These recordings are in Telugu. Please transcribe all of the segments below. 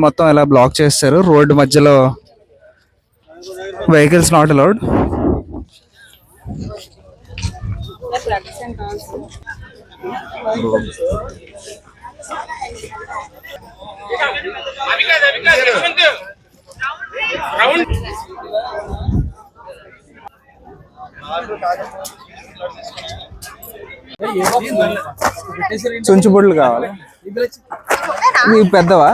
మొత్తం ఇలా బ్లాక్ చేస్తారు. రోడ్డు మధ్యలో వెహికల్స్ నాట్ అలౌడ్. చుంచుబుడ్లు కావాలి. ఇది పెద్దవా?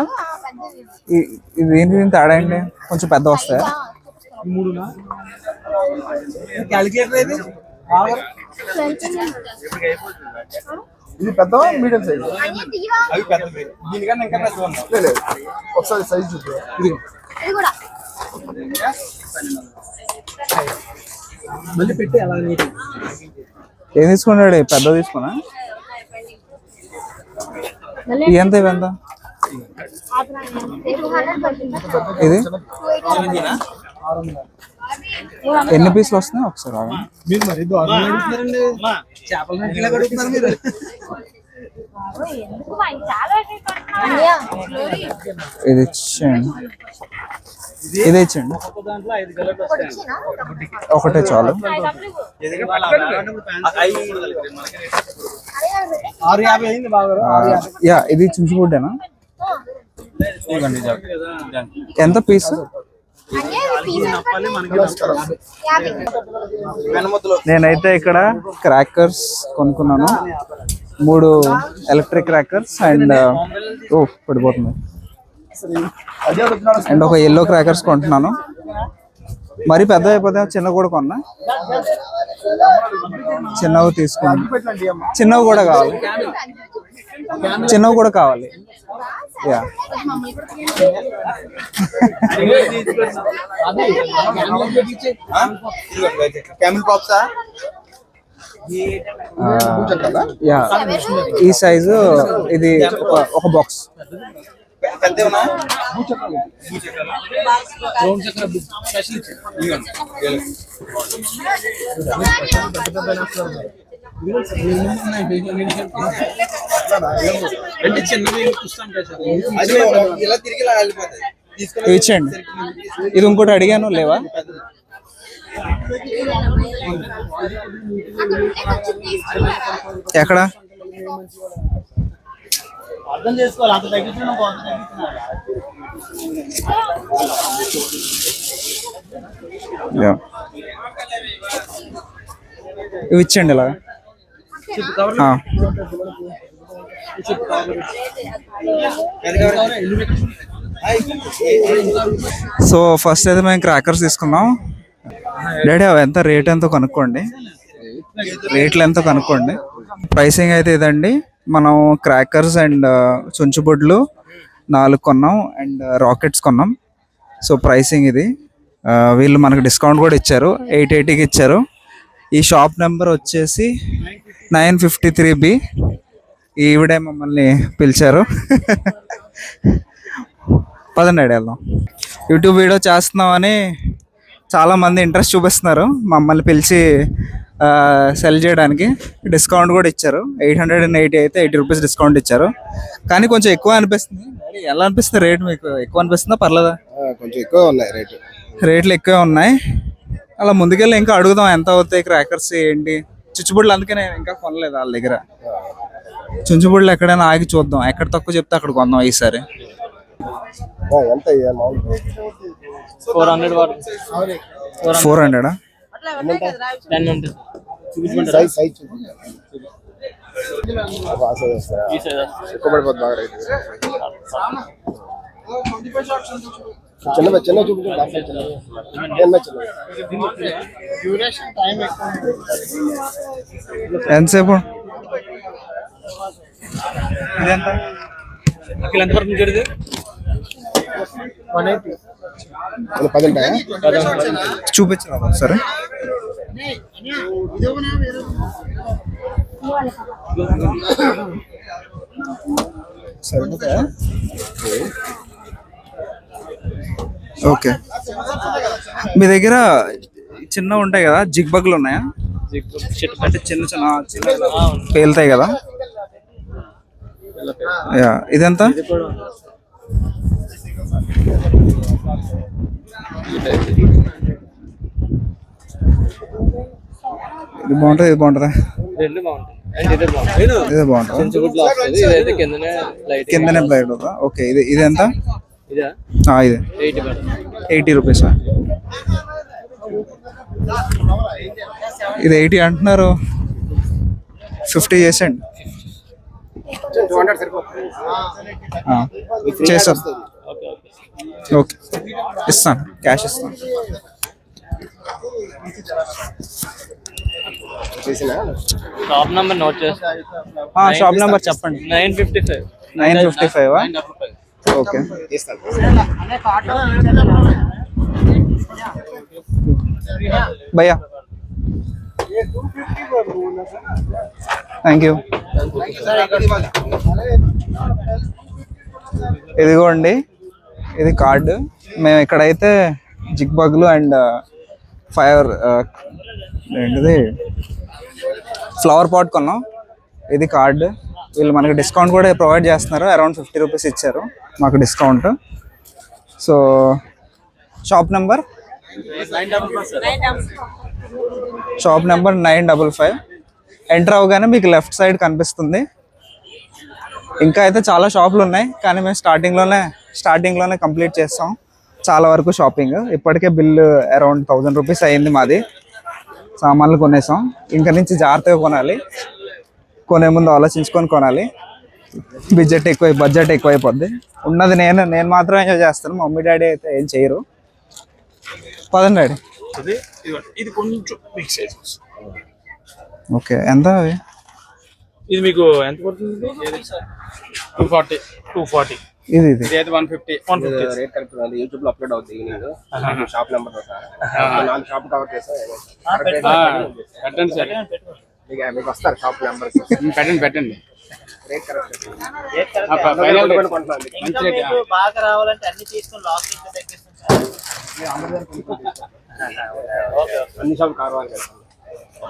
ఇది ఏంటి దీని తేడా అండి? కొంచెం పెద్ద వస్తాయా? ఇది పెద్దవా మీడియం సైజ్? అవి పెద్దవి. దీనికన్నా ఇంకా పెద్ద ఉన్నాయి. ఒకసారి సైజ్ చూద్దాం. ఇది మళ్ళీ పెట్టి అలా ఏం తీసుకున్నాడు? పెద్ద తీసుకున్నా. ఎంత ఇవంత? ఇది ఎన్ని పీసులు వస్తున్నాయి ఒకసారి? ఇది ఇచ్చండి, ఇది ఇచ్చండి. ఒకటే చాలు. యా, ఇది చుంచుబుడ్డేనా? ఎంత పీస్? నేనైతే ఇక్కడ క్రాకర్స్ కొనుక్కున్నాను. 3 ఎలక్ట్రిక్ క్రాకర్స్ అండ్ పడిపోతుంది. అండ్ ఒక ఎల్లో క్రాకర్స్ కొంటున్నాను. మరి పెద్ద అయిపోతే చిన్న కూడా కొన్నా. చిన్నవి తీసుకోండి. చిన్నవి కూడా కావాలి. చిన్నవి కూడా కావాలి. యా, యా, ఈ సైజు ఇది ఒక బాక్స్. ఇచ్చండి. ఇది ఇంకోటి అడిగాను, లేవా? ఎక్కడ? అర్థం చేసుకోవాలి. అంత తగ్గించడం ఇవి ఇచ్చండి ఇలా. సో ఫస్ట్ అయితే మేము క్రాకర్స్ తీసుకున్నాం. డాడీ అవి ఎంత రేట్ ఎంతో కనుక్కోండి. రేట్లు ఎంతో కనుక్కోండి. ప్రైసింగ్ అయితే ఇదండి. మనం క్రాకర్స్ అండ్ చుంచుబుడ్లు 4 కొన్నాం అండ్ రాకెట్స్ కొన్నాం. సో ప్రైసింగ్ ఇది. వీళ్ళు మనకు డిస్కౌంట్ కూడా ఇచ్చారు. 880కి ఇచ్చారు. ఈ షాప్ నెంబర్ వచ్చేసి 953B. ఈవిడే మమ్మల్ని పిలిచారు. పదండి వెళ్దాం. యూట్యూబ్ వీడియో చేస్తున్నామని చాలామంది ఇంట్రెస్ట్ చూపిస్తున్నారు. మమ్మల్ని పిలిచి సెల్ చేయడానికి డిస్కౌంట్ కూడా ఇచ్చారు. 880 అయితే 80 రూపీస్ డిస్కౌంట్ ఇచ్చారు. కానీ కొంచెం ఎక్కువ అనిపిస్తుంది. ఎలా అనిపిస్తుంది? రేట్ మీకు ఎక్కువ అనిపిస్తుందా పర్లేదా? కొంచెం ఎక్కువ ఉన్నాయి. రేట్లు ఎక్కువే ఉన్నాయి. అలా ముందుకెళ్ళి ఇంకా అడుగుదాం ఎంత అవుతాయి క్రాకర్స్ ఏంటి. చుచ్చుబుడ్లు అందుకే నేను ఇంకా కొనలేదు వాళ్ళ దగ్గర. చుంచుబుడ్లు ఎక్కడైనా ఆగి చూద్దాం. ఎక్కడ తక్కువ చెప్తే అక్కడ కొందాం ఈసారి. 400 ఎంతసేపు? చూపించరా సరే. ఓకే, మీ దగ్గర చిన్న ఉంటాయి కదా, జిగ్ బగ్లు ఉన్నాయా? అంటే చిన్న చిన్న పేలుతాయి కదా. ఇదెంత? ఇది బాగుంటుంది, ఇది బాగుంటుందా? రెండు బాగుంటాయి. అండ్ ఇదే బాగుంటుంది. ఇదే బాగుంటుంది. కొంచెం గుడ్లు వస్తుంది. ఇదైతే కిందనే లైట్. కిందనే ప్లేట్ అవుతా. ఓకే, ఇది ఎంత? ఇదా ఇది 80 మేడం. 80 రూపీసా? ఇది 80 అంటున్నారు, 50 చేసేయండి. 200 సరిపోతుంది. చేస్తాను. Okay okay. ఓకే, ఇస్తాను, క్యాష్ ఇస్తాను. షాప్ నంబర్ నోట్ చేస్తా. షాప్ నెంబర్ చెప్పండి. 955. 955. ఓకే, భయ్యా థ్యాంక్ యూ. ఇదిగోండి, ఇది కార్డు. మేము ఇక్కడైతే జిగ్బగ్లు అండ్ ఫైర్ ఏంటిది ఫ్లవర్ పాట్ కొన్నాం. ఇది కార్డు. వీళ్ళు మనకి డిస్కౌంట్ కూడా ప్రొవైడ్ చేస్తున్నారు. అరౌండ్ 50 రూపీస్ ఇచ్చారు మాకు discount. So shop number 955. Enter అవగానే మీకు లెఫ్ట్ సైడ్ కనిపిస్తుంది. ఇంకా అయితే చాలా షాపులు ఉన్నాయి, కానీ మేము స్టార్టింగ్లోనే కంప్లీట్ చేస్తాం చాలా వరకు షాపింగ్. ఇప్పటికే బిల్లు అరౌండ్ 1000 రూపీస్ అయ్యింది మాది. సామాన్లు కొనేసాం. ఇంకా నుంచి జాగ్రత్తగా కొనాలి. కొనే ముందు ఆలోచించుకొని కొనాలి. బడ్జెట్ ఎక్కువైపోద్ది. ఉన్నది నేను మాత్రం ఎంజాయ్ చేస్తాను. మమ్మీ డాడీ అయితే ఏం చేయరు. పదండి డాడీ. ఇది కొంచెం బిగ్ సైజ్. ఓకే, ఎంత అవి? ఇది మీకు ఎంత పడుతుంది? 240. ఇది ఇది అయితే 150. రేట్ కరెక్ట్ రాదు. యూట్యూబ్ లో అప్లోడ్ అవుతుంది. ఈవినింగ్ షాప్ నెంబర్ తో సహా 4 షాప్ కవర్ చేస్తా. పెట్టండి సార్. మీకు వస్తారు షాప్ నెంబర్. పెట్టండి. Rate correct. మంచి రేట్. బాగా రావాలంటే అన్ని తీసుకొని లాస్ట్ నుంచి తగ్గిస్తాం. అన్ని షాప్ కావాలి కదా.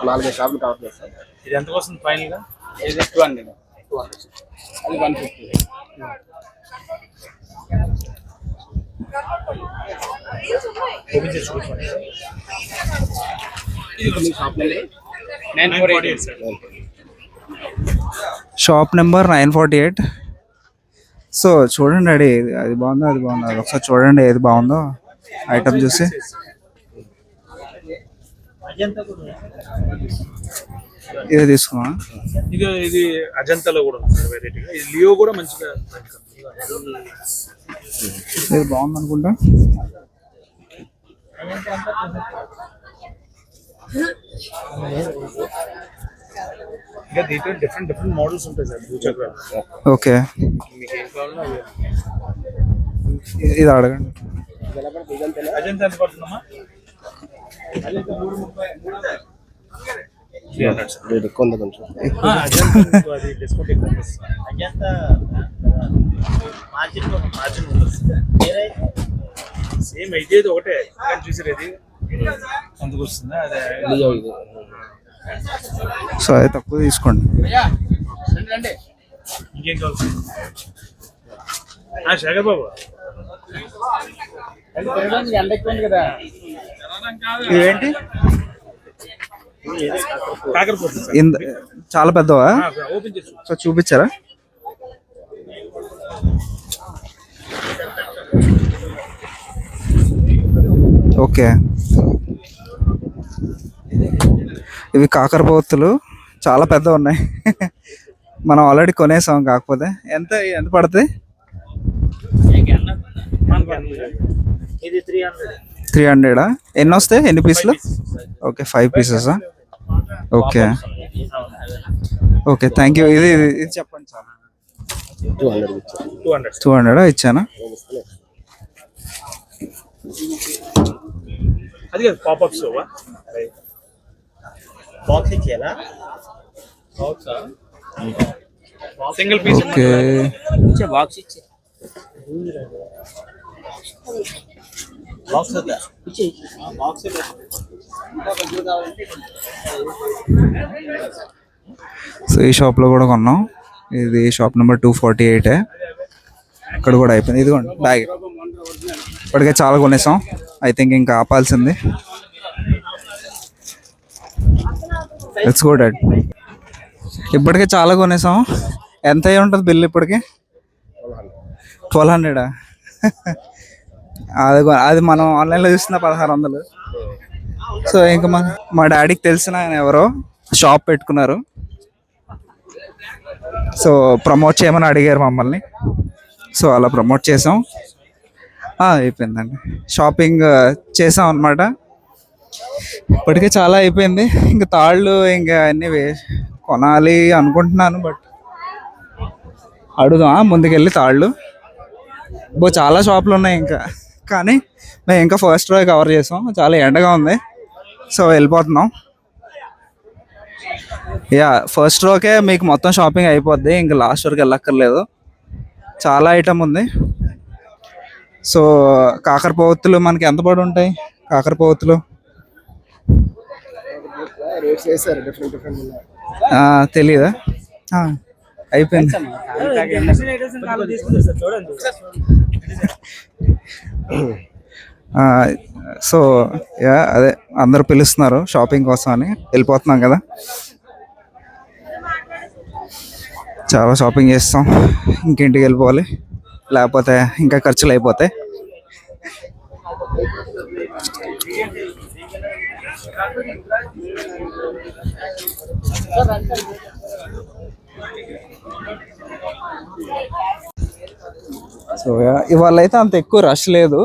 4 షాపులు కవర్ చేస్తాం. ఇది ఎంత వస్తుంది ఫైనల్ గా? ఇది 200. అది 150. ఓపెన్ చేసి చూడండి. ఇది shop number 948 sir. Shop number 948. So చూడండి డాడీ, అది బాగుందో అది బాగుందో అది ఒకసారి చూడండి. ఏది బాగుందో ఐటమ్ చూసి ఇది తీసుకున్నా. ఇది అజంతాలో కూడా ఉంది సార్ వెరైటీగా. ఇది లియో కూడా మంచిగా. ఇది బాగుంది అనుకుంటా. ఇంకా దీంట్లో డిఫరెంట్ మోడల్స్ ఉంటాయి సార్ ఫ్యూచర్ లో. ఓకే, మీకు ఏం కావాలో అవి. ఇది అడగండి. అజంతా ఎంత పడుతుందమ్మా? అజంతా 330. 300 సార్. రేట్ ఎక్కువ ఉంది కొంచెం. అజంతా అది డిస్కౌంట్ ఎక్కువ వస్తుంది. అజంతా మార్జిన్ ఉండదు. సేమ్ అయితే ఒకటే కానీ చూసారు ఇది అందుకు వస్తుందా? అదే లియో ఇది. సో అది తక్కువ తీసుకోండి. ఇంకేం కావాలి శేఖర్ బాబు? ఎండ ఎక్కువ ఉంది కదా. ఇవేంటి? కాకరపోతుంది సార్. చాలా పెద్దవా? ఓపెన్ చేసి సో చూపించారా? ఓకే, ఇవి కాకరపోతులు చాలా పెద్దవి ఉన్నాయి. మనం ఆల్రెడీ కొనేసాం. కాకపోతే ఎంత పడుతుంది? ఇది 300. 300. ఎన్ని వస్తాయి? ఎన్ని పీసులు? ఓకే, 5 పీసెసా? Okay okay, thank you. ఇది చెప్పండి సార్. 200 ఇచ్చానా? అది కదా పాపప్ షోవా? బాక్స్ ఇచ్చేలా సింగిల్ పీస్. ఓకే, బాక్స్ ఇచ్చే బాక్స్ ఇచ్చే బాక్స్. సో ఈ షాప్లో కూడా కొన్నాం. ఇది షాప్ నెంబర్ 248. ఇక్కడ కూడా అయిపోయింది. ఇదిగోండి బ్యాగ్. ఇప్పటికే చాలా కొనేసాం. ఐ థింక్ ఇంకా ఆపాల్సింది. Let's go dad. ఇప్పటికే చాలా కొనేసాం. ఎంత అయి ఉంటుంది బిల్ ఇప్పటికి? 1200. అది మనం ఆన్లైన్లో చూస్తున్న 1600. సో ఇంకా మా డాడీకి తెలిసిన ఆయన ఎవరో షాప్ పెట్టుకున్నారు. సో ప్రమోట్ చేయమని అడిగారు మమ్మల్ని. సో అలా ప్రమోట్ చేసాం. అయిపోయిందండి. షాపింగ్ చేసాం అనమాట. ఇప్పటికే చాలా అయిపోయింది. ఇంకా తాళ్ళు ఇంకా అన్నీ కొనాలి అనుకుంటున్నాను. బట్ అడుగుదాం ముందుకెళ్ళి తాళ్ళు. చాలా షాపులు ఉన్నాయి ఇంకా. కానీ మేము ఇంకా ఫస్ట్ రో కవర్ చేసాం. చాలా ఎండగా ఉంది. సో వెళ్ళిపోతున్నాం. ఫస్ట్ రోకే మీకు మొత్తం షాపింగ్ అయిపోద్ది. ఇంకా లాస్ట్ వరకు వెళ్ళక్కర్లేదు. చాలా ఐటమ్ ఉంది. సో కాకరపోతులు మనకి ఎంత పడి ఉంటాయి? కాకరపోతులు తెలీదా? అయిపోయింది. సో అదే అందరూ పిలుస్తున్నారు షాపింగ్ కోసం అని. వెళ్ళిపోతున్నాం కదా. చాలా షాపింగ్ చేస్తాం. ఇంకింటికి వెళ్ళిపోవాలి, లేకపోతే ఇంకా ఖర్చులు అయిపోతాయి. సో ఇవాళ అయితే అంత ఎక్కువ రష్ లేదు.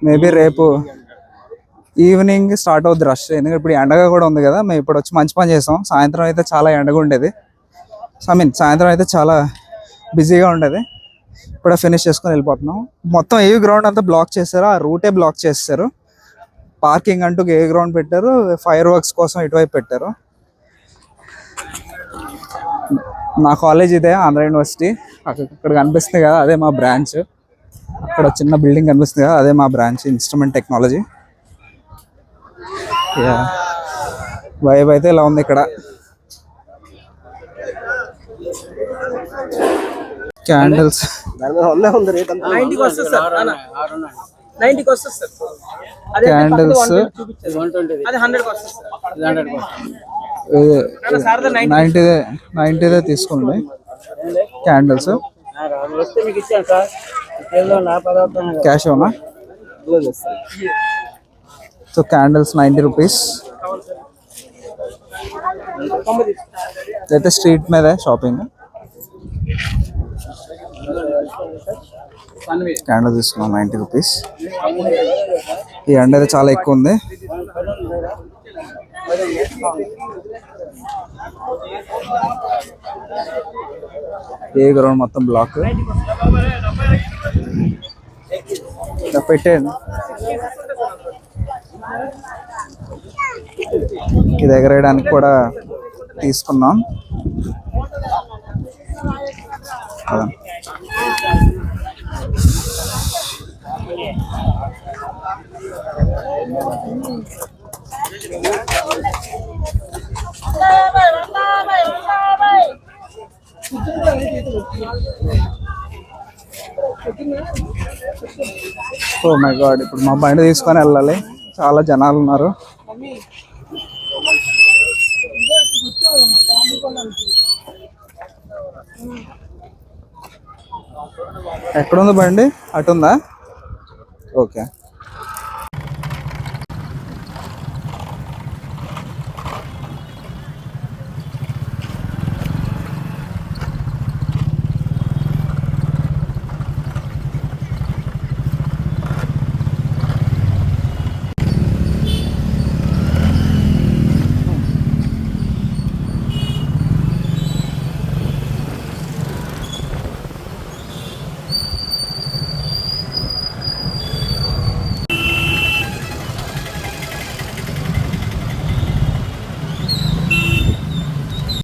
మేబీ రేపు ఈవినింగ్ స్టార్ట్ అవుద్ది రష్. ఎందుకంటే ఇప్పుడు ఎండగా కూడా ఉంది కదా. మేము ఇప్పుడు వచ్చి మంచి పని చేసాం. సాయంత్రం అయితే చాలా ఎండగా ఉండేది. సాయంత్రం అయితే చాలా బిజీగా ఉండేది. ఇప్పుడే ఫినిష్ చేసుకొని వెళ్ళిపోతున్నాం. మొత్తం ఏ గ్రౌండ్ అంతా బ్లాక్ చేశారు. ఆ రూటే బ్లాక్ చేస్తారు. పార్కింగ్ అంటూ ఏ గ్రౌండ్ పెట్టారు. ఫైర్ వర్క్స్ కోసం ఇటువైపు పెట్టారు. నా కాలేజ్ ఇదే, ఆంధ్ర యూనివర్సిటీ. అక్కడ కనిపిస్తుంది కదా, అదే మా బ్రాంచ్. అక్కడ చిన్న బిల్డింగ్ కనిపిస్తుంది కదా, అదే మా బ్రాంచ్, ఇన్స్ట్రుమెంట్ టెక్నాలజీ. వైబ్ అయితే ఇలా ఉంది ఇక్కడ. క్యాండిల్స్ క్యాండిల్స్ 90 తీసుకోండి. క్యాండిల్స్ క్యాష్ అవునా? So candles 90 rupees. అయితే స్ట్రీట్ మీద షాపింగ్. క్యాండిల్ తీసుకున్నాం 90 రూపీస్. ఈ ఎండ అయితే చాలా ఎక్కువ ఉంది. ఏ గ్రౌండ్ మొత్తం బ్లాక్. పెట్టేయండి. ఇది ఎగరేయడానికి కూడా తీసుకున్నాం. ఓ మై గాడ్, ఇప్పుడు మా బండి తీసుకొని వెళ్ళాలి. చాలా జనాలు ఉన్నారు. ఎక్కడుంది బండి? అటుందా? ఓకే.